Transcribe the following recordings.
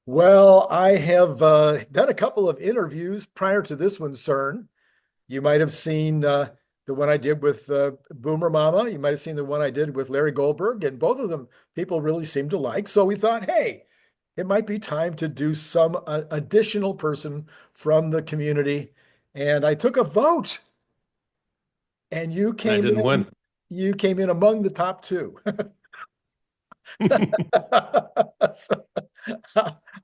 Well, I have done a couple of interviews prior to this one, CERN. You might have seen the one I did with Boomer Mama. You might have seen the one I did with Larry Goldberg, and both of them people really seemed to like. So we thought, hey, it might be time to do some additional person from the community. And I took a vote, and I didn't win. you came in among the top two. So,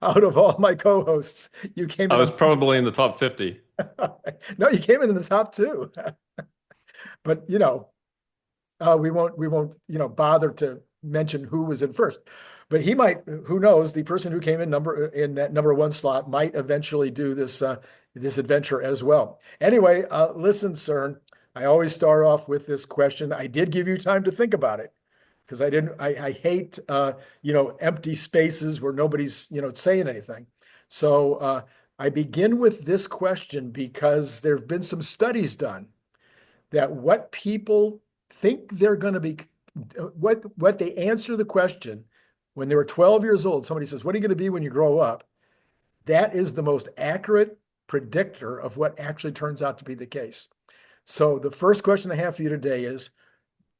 out of all my co-hosts, you came I in was probably in the top 50. no, you came in the top two. But we won't bother to mention who was in first. But he might, who knows, the person who came in that number one slot might eventually do this adventure as well. Anyway, listen, CERN, I always start off with this question. I did give you time to think about it because I hate empty spaces where nobody's saying anything. So I begin with this question because there have been some studies done that what people think they're going to be, what they answer the question when they were 12 years old. Somebody says, "What are you going to be when you grow up?" That is the most accurate predictor of what actually turns out to be the case. So the first question I have for you today is,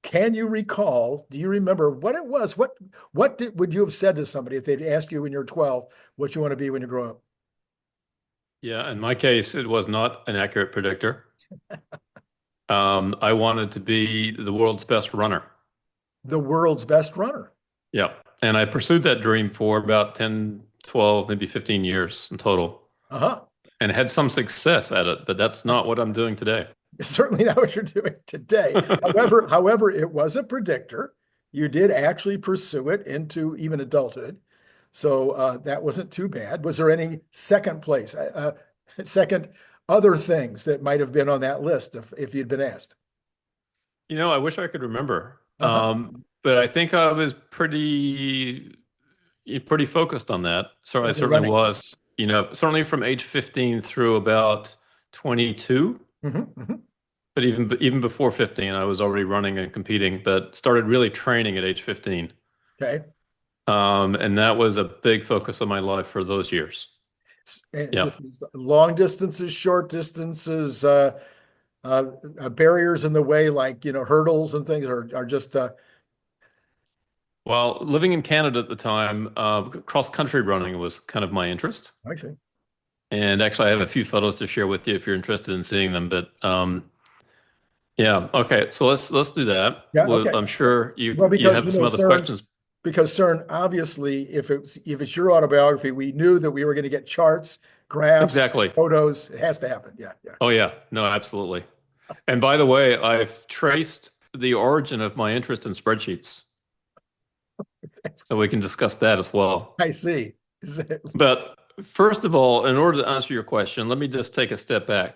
can you recall, do you remember what it was? Would you have said to somebody if they'd asked you when you're 12 what you want to be when you grow up? Yeah, in my case, it was not an accurate predictor. I wanted to be the world's best runner. The world's best runner. Yeah. And I pursued that dream for about 10, 12, maybe 15 years in total Uh-huh. and had some success at it, but that's not what I'm doing today. It's certainly not what you're doing today. However, it was a predictor. You did actually pursue it into even adulthood. So that wasn't too bad. Was there any second place, second other things that might have been on that list if you'd been asked? I wish I could remember. Uh-huh. But I think I was pretty focused on that. So I On the certainly running. was, certainly from age 15 through about 22. Hmm. But even before 15, I was already running and competing, but started really training at age 15. Okay. And that was a big focus of my life for those years. And Yeah. this is long distances, short distances, barriers in the way, like hurdles and things are just. Well, living in Canada at the time, cross-country running was kind of my interest. I see. And actually, I have a few photos to share with you if you're interested in seeing them. But yeah, okay. So let's do that. Yeah. Well, Okay. I'm sure you Well, you because have some other CERN, questions. obviously, if it's your autobiography, we knew that we were going to get charts, graphs, Exactly. photos. It has to happen. Yeah, yeah. Oh yeah, no, absolutely. And by the way, I've traced the origin of my interest in spreadsheets, so we can discuss that as well. I see. But first of all, in order to answer your question, let me just take a step back.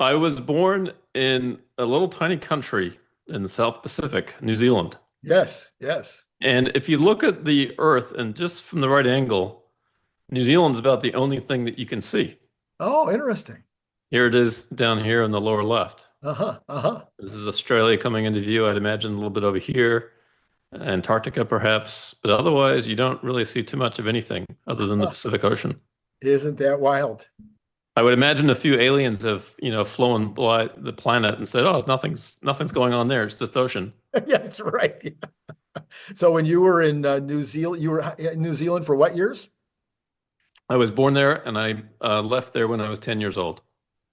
I was born in a little tiny country in the South Pacific, New Zealand. Yes, yes. And if you look at the Earth and just from the right angle, New Zealand's about the only thing that you can see. Oh, interesting. Here it is down here in the lower left. Uh-huh. Uh-huh. This is Australia coming into view, I'd imagine a little bit over here, Antarctica perhaps, but otherwise you don't really see too much of anything other than the Huh. Pacific Ocean. Isn't that wild? I would imagine a few aliens have, flown by the planet and said, "Oh, nothing's going on there. It's just ocean." Yeah, that's right. Yeah. So when you were in New Zealand, you were in New Zealand for what years? I was born there and I left there when I was 10 years old.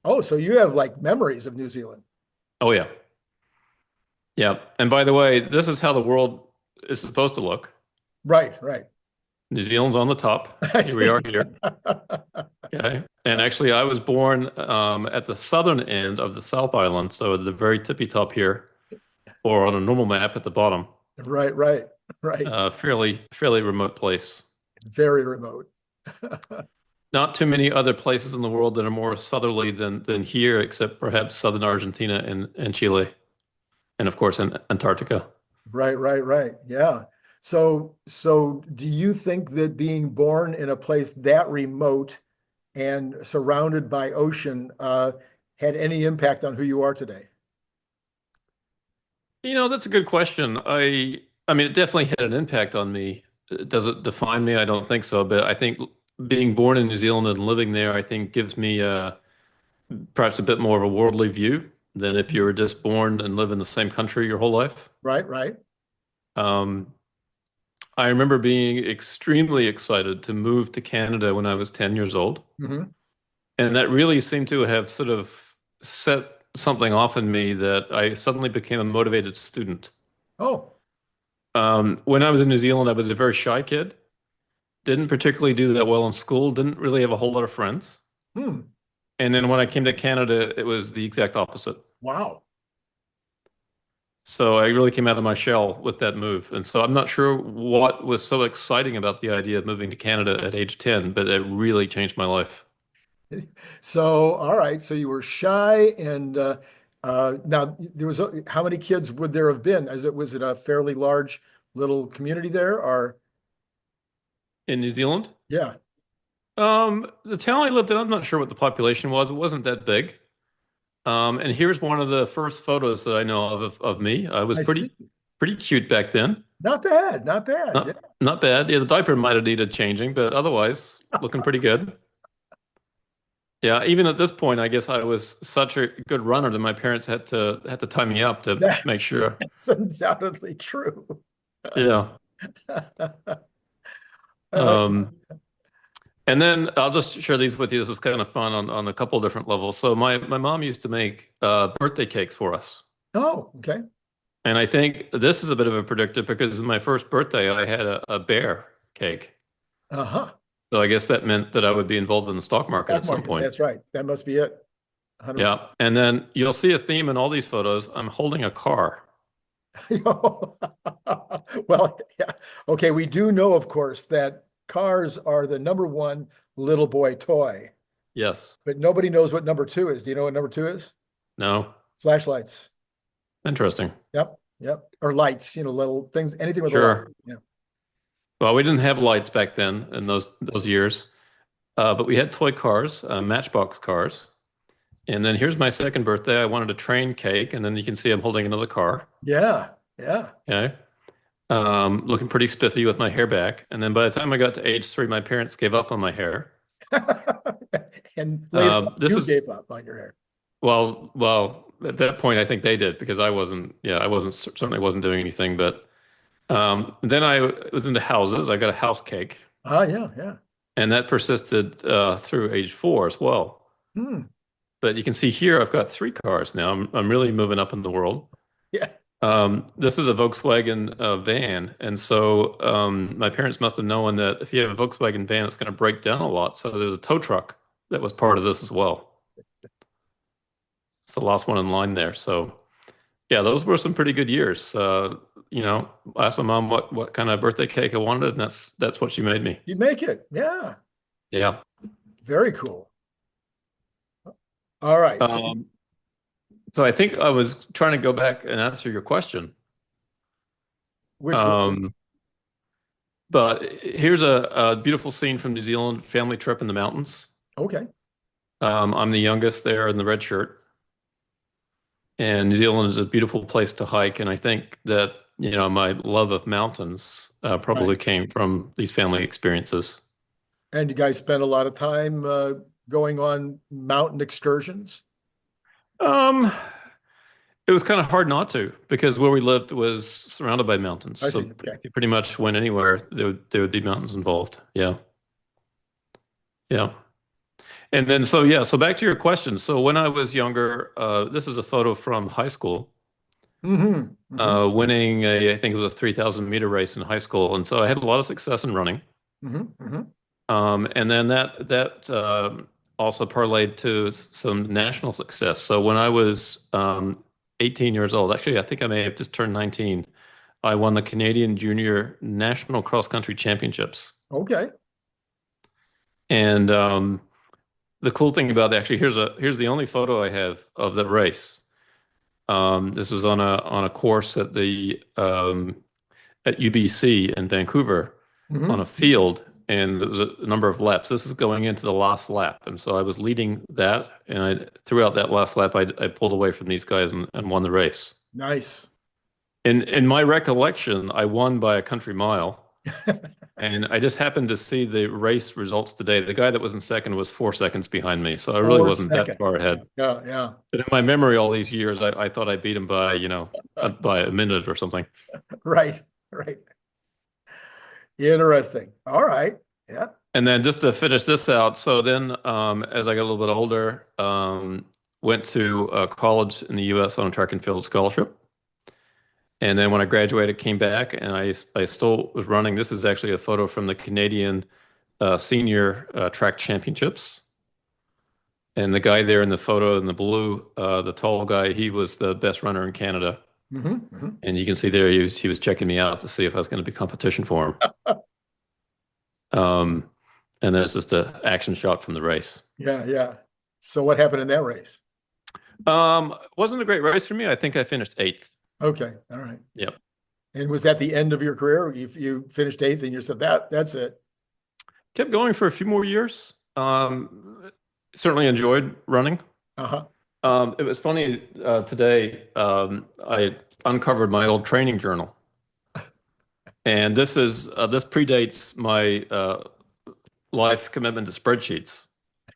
Oh, so you have like memories of New Zealand. Oh yeah. Yeah. And by the way, this is how the world is supposed to look. Right, right. New Zealand's on the top. I Here we are see. here. Okay. And actually, I was born at the southern end of the South Island, so at the very tippy top here, or on a normal map at the bottom. Right, right, right. Fairly remote place. Very remote. Not too many other places in the world that are more southerly than here, except perhaps southern Argentina and Chile, and of course in Antarctica. Right, right, right. Yeah. So do you think that being born in a place that remote and surrounded by ocean had any impact on who you are today? That's a good question. I mean, it definitely had an impact on me. Does it define me? I don't think so. But I think being born in New Zealand and living there, I think gives me perhaps a bit more of a worldly view than if you were just born and live in the same country your whole life. Right, right. Um, I remember being extremely excited to move to Canada when I was 10 years old. Hmm. And that really seemed to have sort of set something off in me that I suddenly became a motivated student. Oh, When I was in New Zealand, I was a very shy kid, didn't particularly do that well in school, didn't really have a whole lot of friends. hmm. And then when I came to Canada, it was the exact opposite. Wow. So I really came out of my shell with that move. And so I'm not sure what was so exciting about the idea of moving to Canada at age 10, but it really changed my life. So, all right. So you were shy, and now there was how many kids would there have been? As it was it a fairly large little community there, or In New Zealand, yeah, the town I lived in, I'm not sure what the population was. It wasn't that big. And here's one of the first photos that I know of me. I was I see. pretty cute back then. Not bad, not bad. Yeah. Not bad. Yeah, the diaper might have needed changing, but otherwise looking pretty good. Yeah, even at this point, I guess I was such a good runner that my parents had to tie me up to make sure. That's undoubtedly true. Yeah. Uh, Um, and then I'll just share these with you. This is kind of fun on a couple different levels. So my mom used to make birthday cakes for us. oh, okay. And I think this is a bit of a predictor because my first birthday, I had a bear cake. Uh-huh. So I guess that meant that I would be involved in the stock market Stock at some market. point. That's right. That must be it. 100%. Yeah. And then you'll see a theme in all these photos. I'm holding a car. Well, yeah. Okay, we do know, of course, that cars are the number one little boy toy, Yes. but nobody knows what number two is. Do you know what number two is? No. Flashlights. Interesting. Yep, yep. Or lights, little things, anything with a light. Sure. Yeah. Well, we didn't have lights back then in those years, but we had toy cars, Matchbox cars. And then here's my second birthday. I wanted a train cake, and then you can see I'm holding another car. Yeah, yeah. Okay. Looking pretty spiffy with my hair back. And then by the time I got to age 3, my parents gave up on my hair. And later This you is gave up on your hair. well, at that point, I think they did because I wasn't, yeah, I wasn't certainly wasn't doing anything. But then I was into houses. I got a house cake, Ah, yeah, yeah. and that persisted through age 4 as well. Hmm. But you can see here, I've got 3 cars now. I'm really moving up in the world. Yeah. This is a Volkswagen van, and so my parents must have known that if you have a Volkswagen van, it's going to break down a lot. So there's a tow truck that was part of this as well. It's the last one in line there. So yeah, those were some pretty good years. I asked my mom what kind of birthday cake I wanted, and that's what she made me. You make it. Yeah. Yeah. Very cool. All right. So Um, so I think I was trying to go back and answer your question. which one? Um, but here's a beautiful scene from New Zealand, family trip in the mountains. Okay. I'm the youngest there in the red shirt, and New Zealand is a beautiful place to hike. And I think that, my love of mountains probably Right. came from these family experiences. And you guys spend a lot of time going on mountain excursions? Um, it was kind of hard not to because where we lived was surrounded by mountains. I So see. Okay. you pretty much went anywhere, there would be mountains involved. Yeah. Yeah. And then, so back to your question. So when I was younger, this is a photo from high school, Mm-hmm. Mm-hmm. winning I think it was a 3,000-meter race in high school. And so I had a lot of success in running. Mm-hmm. Mm-hmm. And then that also parlayed to some national success. So when I was 18 years old, actually, I think I may have just turned 19, I won the Canadian Junior National Cross Country Championships. Okay. And the cool thing about it, actually, here's the only photo I have of the race. This was on a course at UBC in Vancouver on a Mm-hmm. field, and there was a number of laps. This is going into the last lap, and so I was leading that, and throughout that last lap, I pulled away from these guys and won the race. Nice. In my recollection, I won by a country mile, And I just happened to see the race results today. The guy that was in second was 4 seconds behind me, so I really Four wasn't that seconds. far Yeah, ahead. yeah, yeah. But in my memory, all these years, I thought I beat him by, by a minute or something. Right, right. Interesting. All right. Yeah. And then just to finish this out, so then as I got a little bit older, went to college in the U.S. on a track and field scholarship. And then when I graduated, came back and I still was running. This is actually a photo from the Canadian Senior Track Championships. And the guy there in the photo in the blue, the tall guy, he was the best runner in Canada. And you can see there he was checking me out to see if I was going to be competition for him. And there's just an action shot from the race. Yeah, yeah. So what happened in that race? Wasn't a great race for me. I think I finished eighth. Okay, all right. Yep. And was that the end of your career? You finished eighth and you said that's it. Kept going for a few more years. Certainly enjoyed running. Uh-huh. It was funny today. I uncovered my old training journal, and this predates my life commitment to spreadsheets.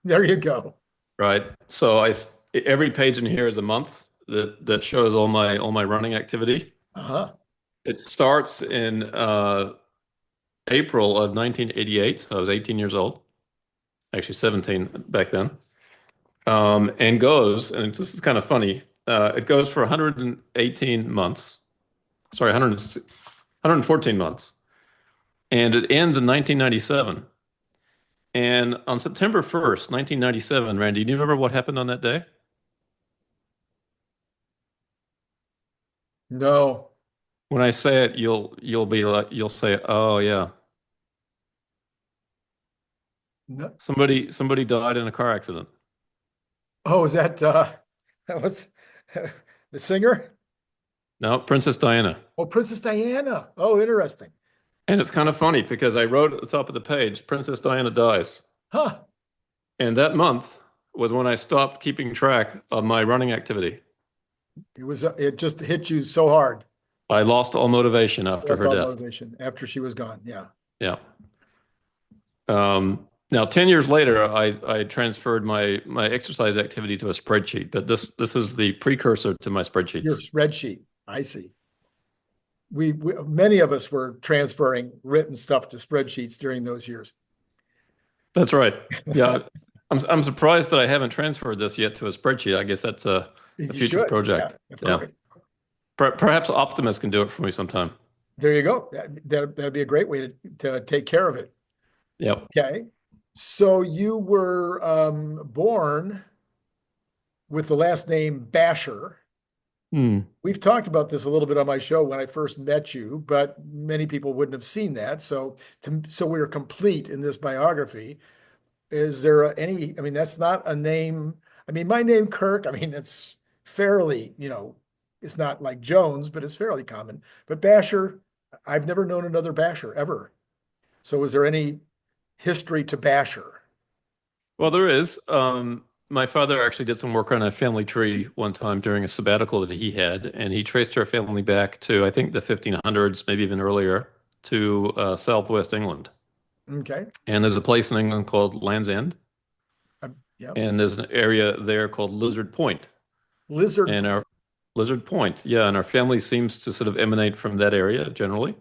There you go. Right. So every page in here is a month that shows all my running activity. Uh-huh. It starts in April of 1988. So I was 18 years old, actually 17 back then. And goes, and this is kind of funny. It goes for 118 months. Sorry, 114 months. And it ends in 1997. And on September 1st, 1997, Randy, do you remember what happened on that day? No. When I say it, you'll say, "Oh yeah." No. Somebody died in a car accident. Oh, is that that was the singer? No, Princess Diana. Oh, Princess Diana. Oh, interesting. And it's kind of funny because I wrote at the top of the page, Princess Diana dies. Huh. And that month was when I stopped keeping track of my running activity. It just hit you so hard. I lost all motivation after Lost her all death. motivation after she was gone. Yeah. Yeah. Now, 10 years later, I transferred my exercise activity to a spreadsheet, but this is the precursor to my spreadsheets. Your spreadsheet. I see. We many of us were transferring written stuff to spreadsheets during those years. That's right. Yeah. I'm surprised that I haven't transferred this yet to a spreadsheet. I guess that's a future project. Yeah, of course. Perhaps Optimus can do it for me sometime. There you go. That'd be a great way to take care of it. Yep. Okay. So you were born with the last name Basher. We've talked about this a little bit on my show when I first met you, but many people wouldn't have seen that. So we're complete in this biography. Is there any, I mean, that's not a name. I mean, my name, Kirk, I mean, it's fairly, it's not like Jones, but it's fairly common. But Basher, I've never known another Basher ever. So is there any history to Basher? Well, there is. My father actually did some work on a family tree one time during a sabbatical that he had, and he traced our family back to, I think, the 1500s, maybe even earlier, to Southwest England. Okay. And there's a place in England called Land's End. Yeah. And there's an area there called Lizard Point. Lizard. And our Lizard Point, yeah, and our family seems to sort of emanate from that area generally.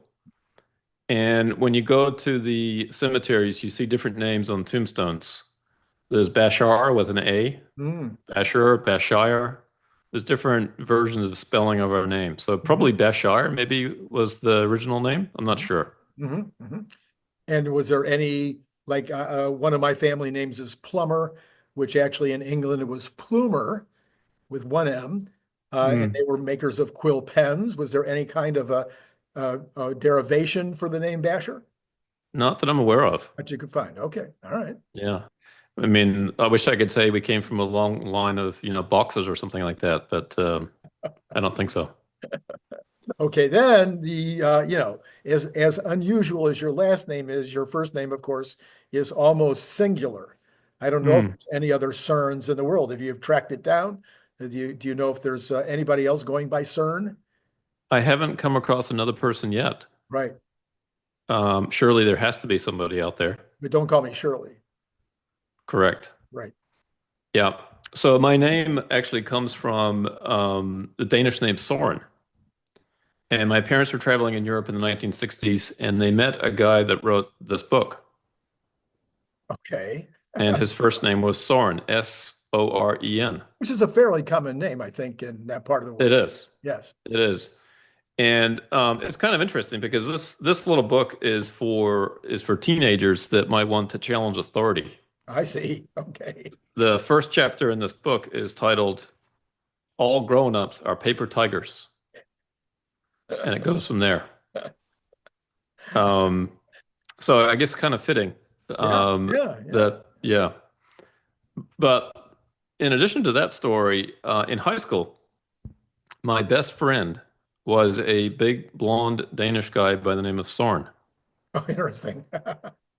And when you go to the cemeteries, you see different names on tombstones. There's Bashar with an A, Basher, Bashire. There's different versions of spelling of our name. So probably Bashire maybe was the original name. I'm not sure. And was there any, like one of my family names is Plumber, which actually in England it was Plumer with one M, and they were makers of quill pens. Was there any kind of a derivation for the name Basher? Not that I'm aware of. That you could find. Okay, all right. Yeah. I mean, I wish I could say we came from a long line of, boxers or something like that, but I don't think so. Okay, then as unusual as your last name is, your first name, of course, is almost singular. I don't know if there's any other Cerns in the world. If you've tracked it down, do you know if there's anybody else going by Cern? I haven't come across another person yet. Right. Surely there has to be somebody out there. But don't call me Shirley. Correct. Right. Yeah. So my name actually comes from the Danish name Soren. And my parents were traveling in Europe in the 1960s, and they met a guy that wrote this book. Okay. And his first name was Soren, Soren. Which is a fairly common name, I think, in that part of the It world. is. Yes. It is. And it's kind of interesting because this little book is for teenagers that might want to challenge authority. I see. Okay. The first chapter in this book is titled "All Grown-ups Are Paper Tigers," and it goes from there. Um, so I guess kind of fitting. Yeah. Yeah. Yeah. That yeah. But in addition to that story, in high school, my best friend was a big blonde Danish guy by the name of Soren. Oh, interesting.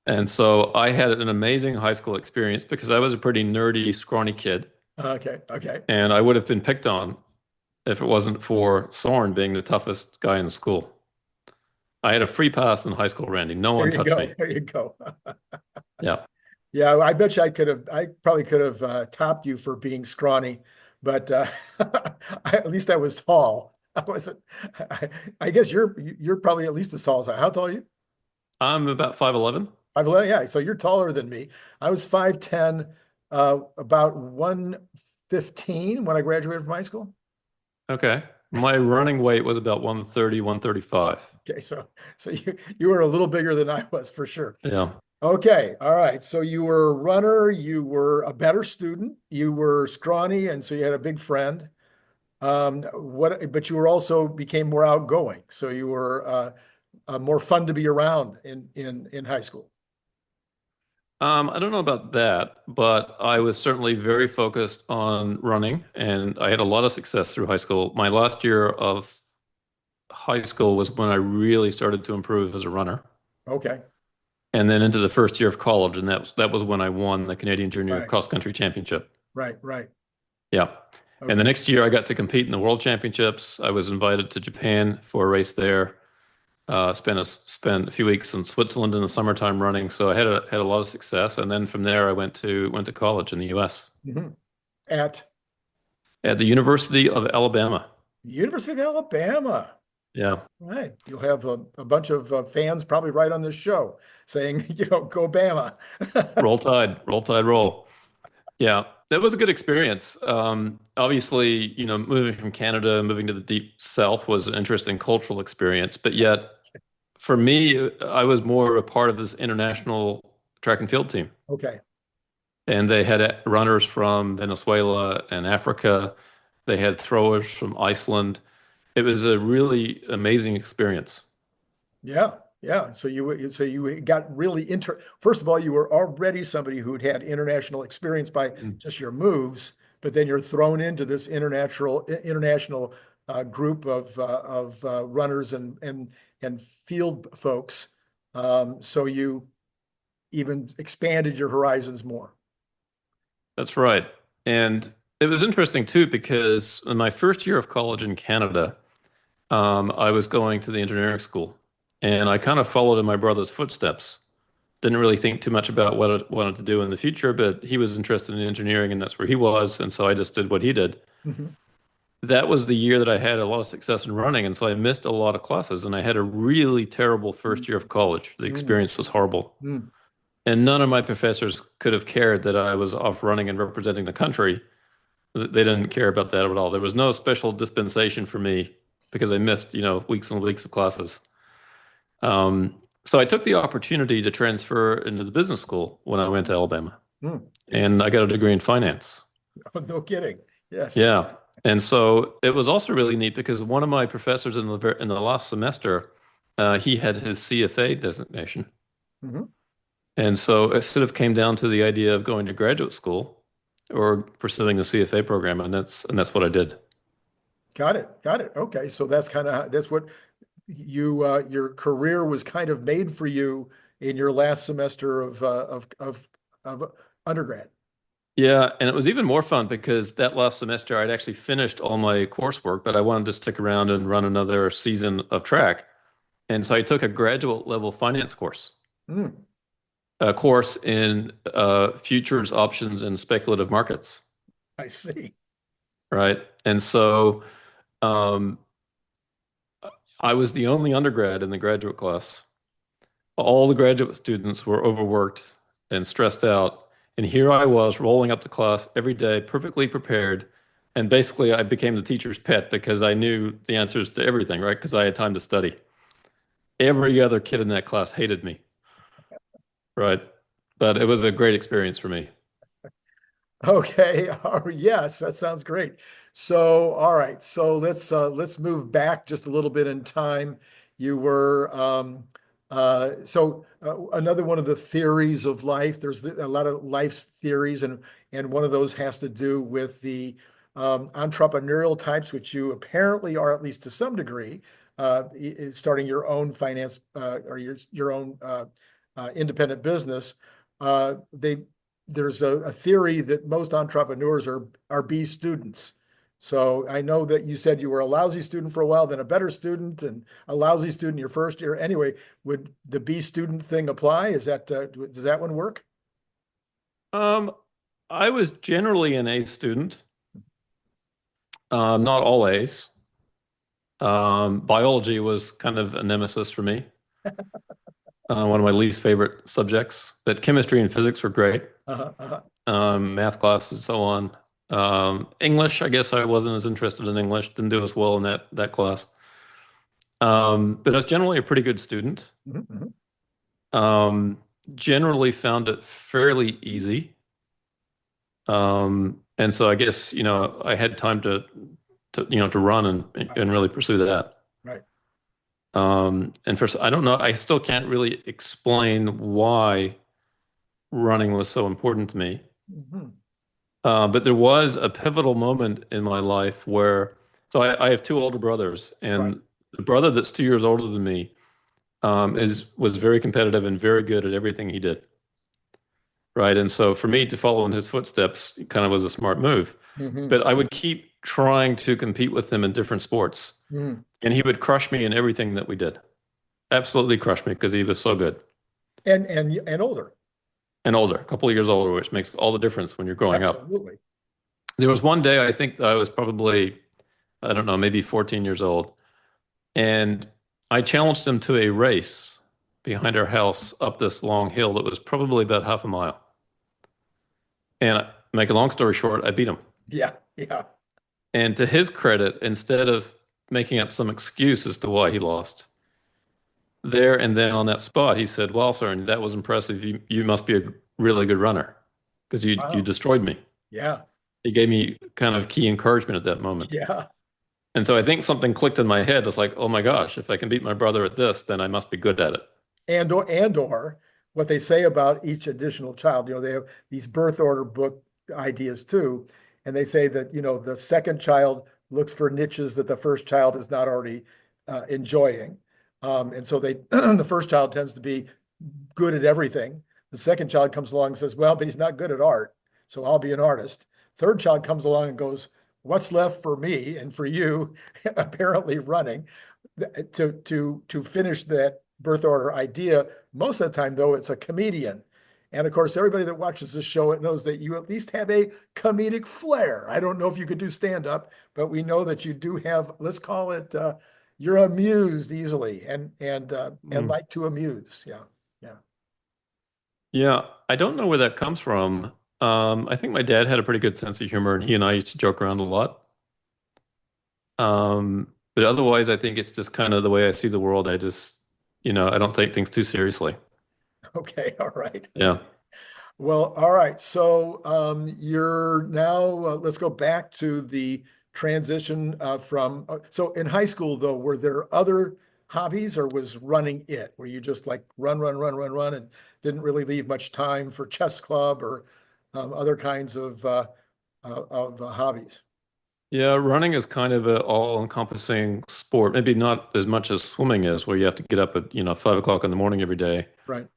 And so I had an amazing high school experience because I was a pretty nerdy, scrawny kid, Okay. Okay. and I would have been picked on if it wasn't for Soren being the toughest guy in the school. I had a free pass in high school, Randy. No There one you touched go. me. There you go. Yeah. Yeah, I bet you I probably could have topped you for being scrawny, but at least I was tall. I wasn't, I guess you're probably at least as tall as I. How tall are you? I'm about 5'11". 5'11", yeah, so you're taller than me. I was 5'10", about 115 when I graduated from high school. Okay. My running weight was about 130, 135. Okay, so you were a little bigger than I was for sure. Yeah. Okay, all right. So you were a runner, you were a better student, you were scrawny, and so you had a big friend. But you were also became more outgoing, so you were more fun to be around in high school. I don't know about that, but I was certainly very focused on running, and I had a lot of success through high school. My last year of high school was when I really started to improve as a runner, Okay, and then into the first year of college, and that was when I won the Canadian Junior right, Cross Country Championship. right. Yeah. And the Okay. next year, I got to compete in the World Championships. I was invited to Japan for a race there. Spent a few weeks in Switzerland in the summertime running, so I had a lot of success. And then from there, I went to college in the U.S. Mhm. At at the University of Alabama. University of Alabama. Yeah, Right. You'll have a bunch of fans probably right on this show saying, go Bama. roll tide, roll. Yeah, that was a good experience. Obviously, moving from Canada, moving to the deep South was an interesting cultural experience, but yet for me, I was more a part of this international track and field team. Okay. And they had runners from Venezuela and Africa. They had throwers from Iceland. It was a really amazing experience. Yeah. Yeah. So you got really first of all, you were already somebody who'd had international experience by Mm. just your moves, but then you're thrown into this international group of runners and field folks. So you even expanded your horizons more. That's right. And it was interesting too, because in my first year of college in Canada, I was going to the engineering school and I kind of followed in my brother's footsteps. Didn't really think too much about what I wanted to do in the future, but he was interested in engineering and that's where he was. And so I just did what he did. Mhm. That was the year that I had a lot of success in running. And so I missed a lot of classes and I had a really terrible first year of college. The Mm, experience was horrible. mm. And none of my professors could have cared that I was off running and representing the country. They didn't care about that at all. There was no special dispensation for me because I missed, weeks and weeks of classes. So I took the opportunity to transfer into the business school when I went to Alabama, Mm. and I got a degree in finance. Oh, no kidding. Yes. Yeah, and so it was also really neat because one of my professors in the last semester, he had his CFA designation, Mhm. and so it sort of came down to the idea of going to graduate school or pursuing the CFA program, and that's what I did. Got it. Got it. Okay. So that's what your career was kind of made for you in your last semester of undergrad. Yeah, and it was even more fun because that last semester I'd actually finished all my coursework, but I wanted to stick around and run another season of track. And so I took a graduate level finance course, Mm, a course in futures, options, and speculative markets, I see. right? And so um, I was the only undergrad in the graduate class. All the graduate students were overworked and stressed out. And here I was rolling up to class every day, perfectly prepared. And basically, I became the teacher's pet because I knew the answers to everything, right? Because I had time to study. Every other kid in that class hated me, right? But it was a great experience for me. Okay. Oh, yes, that sounds great. So, all right. So let's move back just a little bit in time. You were another one of the theories of life. There's a lot of life's theories, and one of those has to do with the entrepreneurial types, which you apparently are, at least to some degree, starting your own finance or your own independent business. They There's a theory that most entrepreneurs are B students. So I know that you said you were a lousy student for a while, then a better student, and a lousy student your first year. Anyway, would the B student thing apply? Does that one work? Um, I was generally an A student, not all A's. Biology was kind of a nemesis for me, one of my least favorite subjects. But chemistry and physics were great. Uh-huh. Math class and so on. English, I guess I wasn't as interested in English, didn't do as well in that class. But I was generally a pretty good student. Mhm. Um, Generally found it fairly easy. And so I guess, I had time to run and really pursue that. Right. And first, I don't know, I still can't really explain why running was so important to me. Mhm. But there was a pivotal moment in my life where, so I have two older brothers, Right. and the brother that's 2 years older than me was very competitive and very good at everything he did. Right. And so for me to follow in his footsteps kind of was a smart move. Mhm. But I would keep trying to compete with him in different sports, Mhm. and he would crush me in everything that we did. Absolutely crush me because he was so good And older. and older, a couple of years older, which makes all the difference when you're growing up. Absolutely. There was one day I think I was probably, I don't know, maybe 14 years old. And I challenged him to a race behind our house up this long hill that was probably about half a mile. And make a long story short, I beat him. Yeah. Yeah. And to his credit, instead of making up some excuse as to why he lost, there and then on that spot, he said, "Well, sir, that was impressive. You must be a really good runner because you Wow. destroyed me." Yeah. He gave me kind of key encouragement at that moment. Yeah. And so I think something clicked in my head. It's like, oh my gosh, if I can beat my brother at this, then I must be good at it. And or what they say about each additional child. They have these birth order book ideas too, and they say that the second child looks for niches that the first child is not already enjoying, and so they the first child tends to be good at everything. The second child comes along and says, well, but he's not good at art, so I'll be an artist. Third child comes along and goes, what's left for me and for you? Apparently running to finish that birth order idea. Most of the time, though, it's a comedian. And of course, everybody that watches this show, it knows that you at least have a comedic flair. I don't know if you could do stand up, but we know that you do have, let's call it, you're amused easily and Mm. like to amuse. Yeah. Yeah. Yeah, I don't know where that comes from. I think my dad had a pretty good sense of humor, and he and I used to joke around a lot. But otherwise, I think it's just kind of the way I see the world. I just, I don't take things too seriously. Okay. All right. Yeah. Well, all right. So you're now, let's go back to the transition so in high school, though, were there other hobbies or was running it? Were you just like run, run, run, run, run and didn't really leave much time for chess club or other kinds of hobbies? Yeah, running is kind of a all-encompassing sport. Maybe not as much as swimming is, where you have to get up at, 5 o'clock in the morning every day. Right.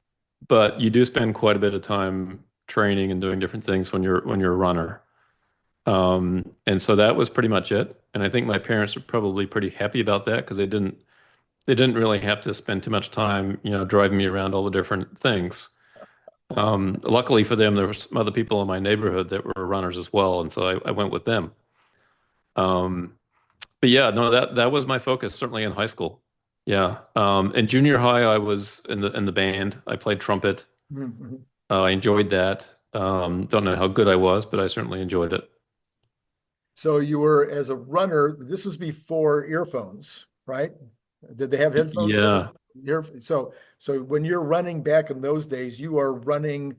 But you do spend quite a bit of time training and doing different things when you're a runner. And so that was pretty much it. And I think my parents were probably pretty happy about that because they didn't They didn't really have to spend too much time, driving me around all the different things. Luckily for them, there were some other people in my neighborhood that were runners as well, and so I went with them. Um, but yeah, no, that was my focus, certainly in high school. Yeah. In junior high, I was in the band. I played trumpet. Mhm. I enjoyed that. Don't know how good I was, but I certainly enjoyed it. So you were, as a runner, this was before earphones, right? Did they have headphones then? Yeah. So when you're running back in those days, you are running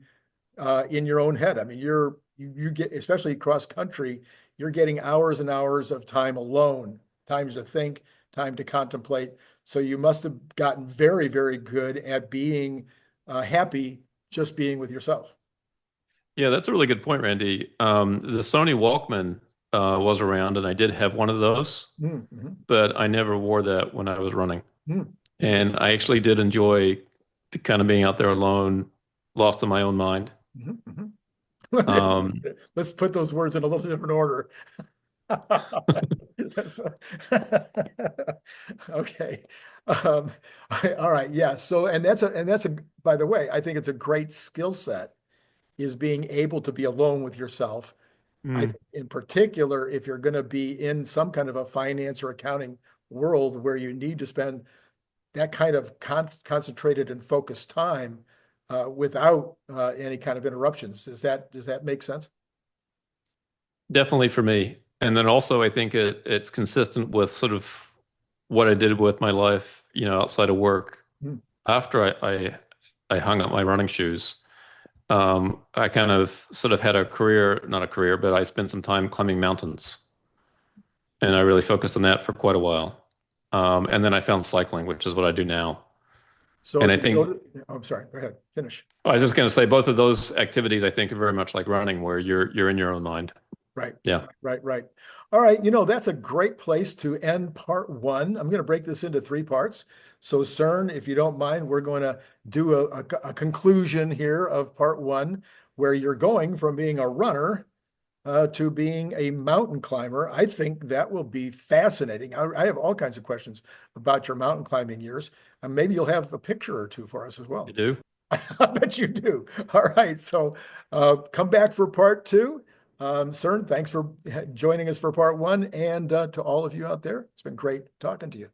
in your own head. I mean, you get, especially cross country, you're getting hours and hours of time alone, time to think, time to contemplate. So you must have gotten very, very good at being happy just being with yourself. Yeah, that's a really good point, Randy. The Sony Walkman was around, and I did have one of those, Mm-hmm. but I never wore that when I was running. Mm-hmm. And I actually did enjoy kind of being out there alone, lost in my own mind. Mm-hmm. Um, Let's put those words in a little different order. That's- Okay. Um, all right. Yeah. So, and that's a, by the way, I think it's a great skill set is being able to be alone with yourself. I mm, think in particular, if you're going to be in some kind of a finance or accounting world where you need to spend that kind of concentrated and focused time without any kind of interruptions. Does that make sense? Definitely for me. And then also, I think it's consistent with sort of what I did with my life, outside of work. Hmm. After I hung up my running shoes, I kind of sort of had a career, not a career, but I spent some time climbing mountains, and I really focused on that for quite a while. And then I found cycling, which is what I do now. So And I if you go think to, oh, I'm sorry, go ahead, finish. I was just going to say both of those activities I think are very much like running, where you're in your own mind. Right, Yeah. right, right. All right, that's a great place to end part one. I'm going to break this into three parts. So, Cern, if you don't mind, we're going to do a conclusion here of part one, where you're going from being a runner to being a mountain climber. I think that will be fascinating. I have all kinds of questions about your mountain climbing years. And maybe you'll have a picture or two for us as You well. do? I bet you do. All right. So come back for part two. Cern, thanks for joining us for part one. And to all of you out there, it's been great talking to you.